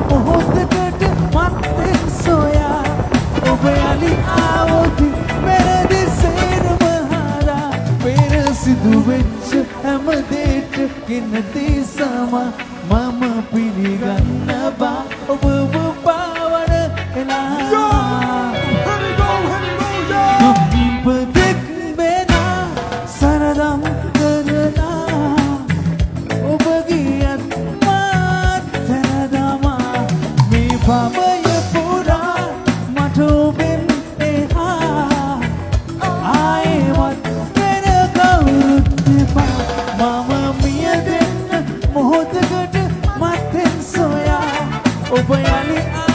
මොහොතකට මත්තෙන් සොයා ඔබ යලි ආවොත් මෙරදි සේරම හරා පෙර සිදු වෙච්ච හැම දෙයක කිනති සම මම පිළිගන්න බා ඔබ පාවන එලා දුප්පතෙක් වෙනා සරදම් කරලා ඔබ ගියත් මාත් තැනදමා මේ භවය පුරා මට ඔබෙන් එහා ආයෙමත් වෙන කවුරුත් එපා මම මිය දෙන්න මොහොතකට මත්තෙන් සොයා ඔබ යලි